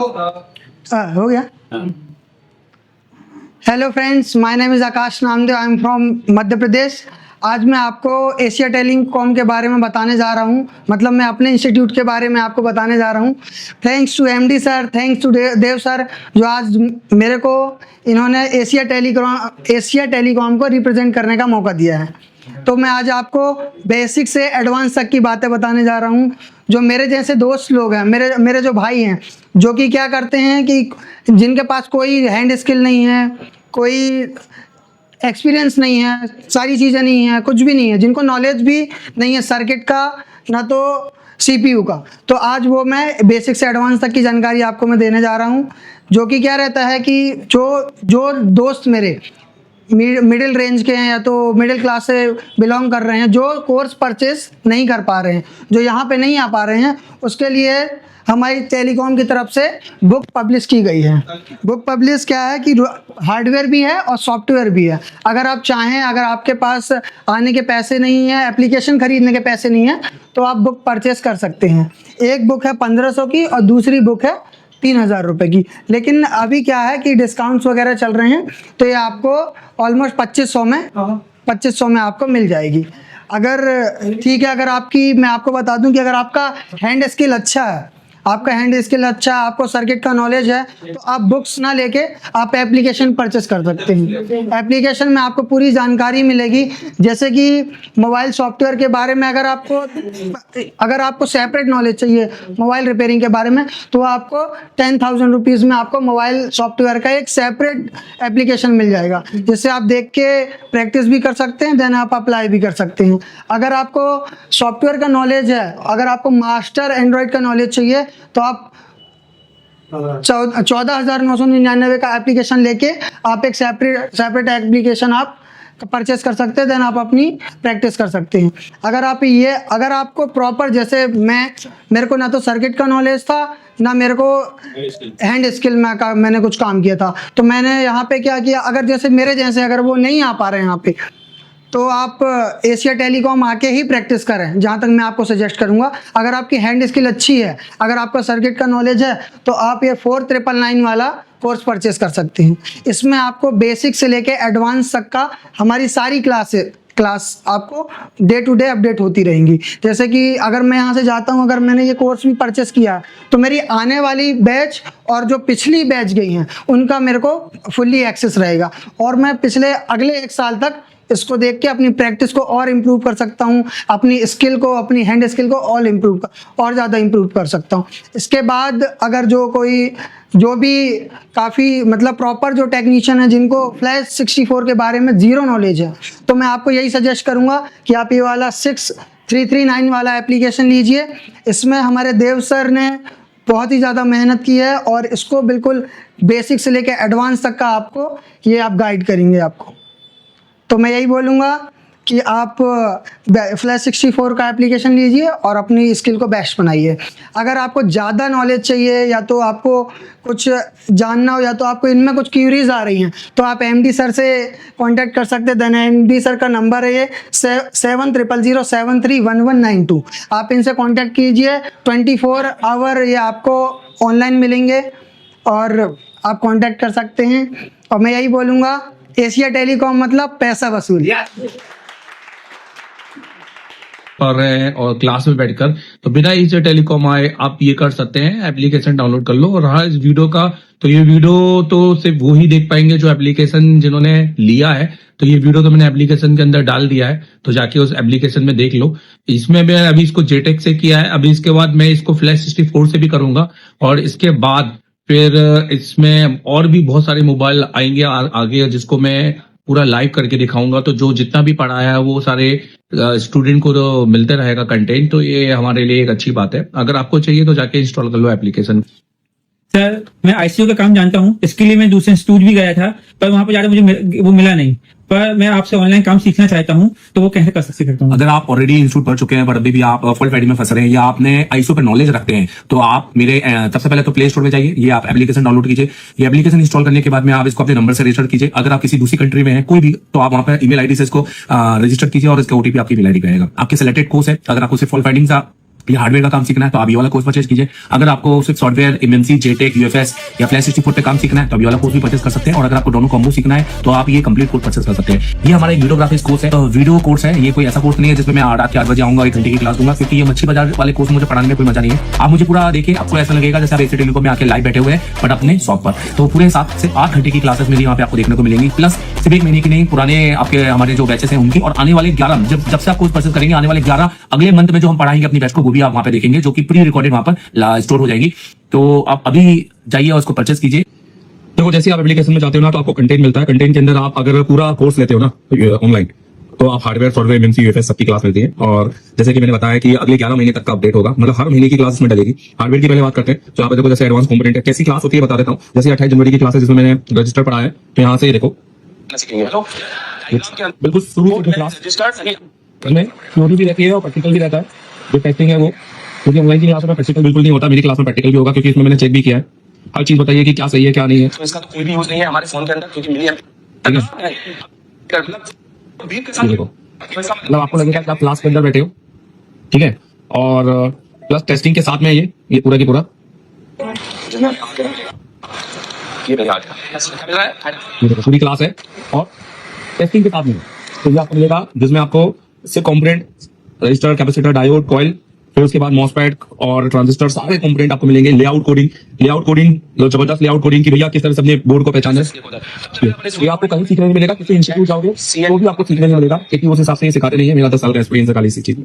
हो गया। Hello friends, my name is Akash Namdev, I am from Madhya Pradesh. आज मैं आपको एशिया टेलीकॉम के बारे में बताने जा रहा हूँ, मतलब मैं अपने इंस्टीट्यूट के बारे में आपको बताने जा रहा हूँ। Thanks to MD sir, thanks to Dev sir, जो आज मेरे को इन्होंने एशिया टेलीकॉम को रिप्रेजेंट करने का मौका दिया है। तो मैं आज आपको बेसिक से एडवांस तक की बातें बताने जा रहा हूँ। जो मेरे जैसे दोस्त लोग हैं, मेरे जो भाई हैं, जो कि क्या करते हैं कि जिनके पास कोई हैंड स्किल नहीं है, कोई एक्सपीरियंस नहीं है, सारी चीज़ें नहीं है, कुछ भी नहीं है, जिनको नॉलेज भी नहीं है सर्किट का, ना तो सीपीयू का। तो आज वो मैं बेसिक से एडवांस तक की जानकारी आपको मैं देने जा रहा हूँ। जो कि क्या रहता है कि जो दोस्त मेरे मिडिल रेंज के हैं या तो मिडिल क्लास से बिलोंग कर रहे हैं, जो कोर्स परचेस नहीं कर पा रहे हैं, जो यहाँ पे नहीं आ पा रहे हैं, उसके लिए हमारी टेलीकॉम की तरफ से बुक पब्लिश की गई है। बुक पब्लिश क्या है कि हार्डवेयर भी है और सॉफ्टवेयर भी है। अगर आप चाहें, अगर आपके पास आने के पैसे नहीं है, एप्लीकेशन खरीदने के पैसे नहीं है, तो आप बुक परचेस कर सकते हैं। एक बुक है 1500 की और दूसरी बुक है 3000 रुपये की। लेकिन अभी क्या है कि डिस्काउंट्स वगैरह चल रहे हैं, तो ये आपको ऑलमोस्ट 2500 में आपको मिल जाएगी। अगर ठीक है, अगर आपकी, मैं आपको बता दूं कि अगर आपका हैंड स्किल अच्छा है, आपको सर्किट का नॉलेज है, तो आप बुक्स ना लेके आप एप्लीकेशन परचेस कर सकते हैं। एप्लीकेशन में आपको पूरी जानकारी मिलेगी, जैसे कि मोबाइल सॉफ्टवेयर के बारे में अगर आपको सेपरेट नॉलेज चाहिए मोबाइल रिपेयरिंग के बारे में, तो आपको 10,000 रुपीज़ में आपको मोबाइल सॉफ्टवेयर का एक सेपरेट एप्लीकेशन मिल जाएगा, जिससे आप देख के प्रैक्टिस भी कर सकते हैं, देन आप अप्लाई भी कर सकते हैं। अगर आपको सॉफ्टवेयर का नॉलेज है, अगर आपको मास्टर एंड्रॉयड का नॉलेज चाहिए, तो आप 14,999 का एप्लीकेशन लेके आप एक सेपरेट एप्लीकेशन आप परचेस कर सकते हैं, देन आप अपनी प्रैक्टिस कर सकते हैं। अगर आपको प्रॉपर, जैसे मेरे को ना तो सर्किट का नॉलेज था, ना मेरे को हैंड स्किल में मैंने कुछ काम किया था, तो मैंने यहाँ पे क्या किया, अगर जैसे मेरे जैसे अगर वो नहीं आ पा रहे हैं यहाँ पे, तो आप एशिया टेलीकॉम आके ही प्रैक्टिस करें, जहाँ तक मैं आपको सजेस्ट करूँगा। अगर आपकी हैंड स्किल अच्छी है, अगर आपका सर्किट का नॉलेज है, तो आप ये 4999 वाला कोर्स परचेस कर सकते हैं। इसमें आपको बेसिक से लेके एडवांस तक का हमारी सारी क्लास आपको डे टू डे अपडेट होती रहेंगी। जैसे कि अगर मैं यहाँ से जाता हूँ, अगर मैंने ये कोर्स भी परचेस किया, तो मेरी आने वाली बैच और जो पिछली बैच गई हैं, उनका मेरे को फुल्ली एक्सेस रहेगा, और मैं अगले 1 साल तक इसको देख के अपनी प्रैक्टिस को और इम्प्रूव कर सकता हूँ, अपनी स्किल को, अपनी हैंड स्किल को और ज़्यादा इम्प्रूव कर सकता हूँ। इसके बाद अगर जो भी काफ़ी मतलब प्रॉपर जो टेक्नीशियन है, जिनको फ्लैश 64 के बारे में ज़ीरो नॉलेज है, तो मैं आपको यही सजेस्ट करूँगा कि आप ये वाला 6339 वाला एप्लीकेशन लीजिए। इसमें हमारे देव सर ने बहुत ही ज़्यादा मेहनत की है, और इसको बिल्कुल बेसिक से लेकर एडवांस तक का आपको ये आप गाइड करेंगे आपको। तो मैं यही बोलूँगा कि आप फ्लैश 64 का एप्लीकेशन लीजिए और अपनी स्किल को बेस्ट बनाइए। अगर आपको ज़्यादा नॉलेज चाहिए, या तो आपको कुछ जानना हो, या तो आपको इनमें कुछ क्यूरीज आ रही हैं, तो आप एमडी सर से कांटेक्ट कर सकते हैं। देन एमडी सर का नंबर है ये 7000731192। आप इनसे कांटेक्ट कीजिए, 24 आवर ये आपको ऑनलाइन मिलेंगे और आप कांटेक्ट कर सकते हैं। और मैं यही बोलूँगा, एशिया टेलीकॉम मतलब पैसा वसूल। कर रहे हैं और क्लास में बैठकर, तो बिना एशिया टेलीकॉम आए आप ये कर सकते हैं, एप्लीकेशन डाउनलोड कर लो। और रहा इस वीडियो का, तो ये वीडियो तो सिर्फ वो ही देख पाएंगे जो एप्लीकेशन जिन्होंने लिया है। तो ये वीडियो तो मैंने एप्लीकेशन के अंदर डाल दिया है, तो जाके उस एप्लीकेशन में देख लो। इसमें मैं अभी इसको जेटेक से किया है, अभी इसके बाद मैं इसको फ्लैश 64 से भी करूंगा, और इसके बाद फिर इसमें और भी बहुत सारे मोबाइल आएंगे आगे, जिसको मैं पूरा लाइव करके दिखाऊंगा। तो जो जितना भी पढ़ाया है वो सारे स्टूडेंट को तो मिलते रहेगा कंटेंट, तो ये हमारे लिए एक अच्छी बात है। अगर आपको चाहिए तो जाके इंस्टॉल कर लो एप्लीकेशन। सर, मैं आईसीयू का काम जानता हूँ, इसके लिए मैं दूसरे इंस्टीट्यूट भी गया था, पर वहां पर जाकर मुझे वो मिला नहीं। पर मैं आपसे ऑनलाइन काम सीखना चाहता हूँ, तो वो कैसे कर सकता हूँ? अगर आप ऑलरेडी इंस्टीट्यूट पढ़ चुके हैं पर अभी भी आप फॉल्ट फाइंडिंग में फंस रहे हैं, या आपने आईसीयू पर नॉलेज रखते हैं, तो आप मेरे सबसे पहले तो प्ले स्टोर में जाइए, ये आप एप्लीकेशन डाउनलोड कीजिए। ये एप्लीकेशन इंस्टॉल करने के बाद में आप इसको अपने नंबर से रजिस्टर कीजिए। अगर आप किसी दूसरी कंट्री में हैं कोई भी, तो आप वहां पर ईमेल आईडी से इसको रजिस्टर कीजिए, और इसका ओटीपी आपकी ईमेल आईडी पे आएगा। आपके सिलेक्टेड कोर्स है, अगर आपको सिर्फ फॉल्ट फाइंडिंग ये हार्डवेयर का काम सीखना है तो आप ये वाला कोर्स परचेज कीजिए। अगर आपको सिर्फ सॉफ्टवेयर, एमएमसी, जेटेक, यूएफएस या फ्लैश 64 पे काम सीखना है तो आप ये वाला कोर्स भी परचेज कर सकते हैं। और अगर आपको दोनों कॉम्बो सीखना है तो आप ये कंप्लीट कोर्स परचेज कर सकते हैं। ये हमारा एक वीडियोग्राफिक्स कोर्स है, वीडियो कोर्स है। ये कोई ऐसा कोर्स नहीं है जिसमें मैं रात के 8 बजे आऊंगा 1 घंटे की क्लास दूंगा, क्योंकि ये मच्छी बाजार वाले कोर्स मुझे पढ़ाने में कोई मजा नहीं है। आप मुझे पूरा देखिए, आपको ऐसा लगेगा जैसे आप एसी टेलीकॉम में आके लाइव बैठे हुए हैं बट अपने शॉप पर। तो पूरे 7 से 8 घंटे की क्लासेस मेरी यहाँ पे आपको देखने को मिलेंगी, प्लस सिर्फ 1 महीने की नहीं, पुराने आपके हमारे जो बैचेस हैं उनकी, और आने वाले 11 जब से आप कोर्स परचेज करेंगे, आने वाले 11 अगले मंथ में जो हम पढ़ाएंगे अपनी बैच को, वो भी आप वहाँ पे देखेंगे, जो कि प्री रिकॉर्डेड वहाँ पर स्टोर हो जाएगी। तो आप अभी जाइए और उसको परचेज कीजिए। देखो, जैसे आप एप्लीकेशन में जाते हो ना तो आपको कंटेंट मिलता है। कंटेंट के अंदर आप अगर पूरा कोर्स लेते हो ना ऑनलाइन तो आप हार्डवेयर, सॉफ्टवेयर, एमएमसी, यूएफएस सबकी क्लास मिलती है। और जैसे कि मैंने बताया कि अगले 11 महीने तक का अपडेट होगा, मतलब हर महीने की क्लास इसमें डलेगी। हार्डवेयर की पहले बात करते हैं। तो आप देखो, जैसे एडवांस कंपोनेंट है, कैसी क्लास होती है बता देता हूँ। जैसे 28 जनवरी की क्लास है जिसमें मैंने रजिस्टर पढ़ा है, तो यहाँ से ये देखो बिल्कुल शुरू से क्लास में थ्योरी भी रहती है और प्रैक्टिकल भी रहता है। जो टेस्टिंग है वो, क्योंकि ऑनलाइन की क्लास में प्रैक्टिकल बिल्कुल नहीं होता, मेरी क्लास में प्रैक्टिकल भी होगा, क्योंकि इसमें मैंने चेक भी किया है। हर चीज बताइए कि क्या सही है क्या नहीं है। तो इसका तो कोई भी यूज नहीं है हमारे फोन के अंदर, क्योंकि मिली ठीक है, ये देखो, मतलब आपको लगेगा कि आप क्लास के अंदर बैठे हो, ठीक है। और प्लस टेस्टिंग के साथ में ये पूरा की पूरा ये देखो पूरी क्लास है और टेस्टिंग के साथ में। तो ये आपको मिलेगा जिसमें आपको सिर्फ component, register, capacitor, diode, coil, फिर उसके बाद मॉसफेट और ट्रांजिस्टर, सारे कंपोनेंट आपको मिलेंगे। लेआउट कोडिंग जबरदस्त लेआउट कोडिंग की भैया किस तरह से अपने बोर्ड को पहचाना है, ये आपको कहीं सीखने नहीं मिलेगा। किसी इंस्टीट्यूट जाओगे तो भी आपको सीखने नहीं मिलेगा, क्योंकि उस हिसाब से ये सिखाते नहीं है। मेरा 10 साल का एक्सपीरियंस है खाली इसी चीज में।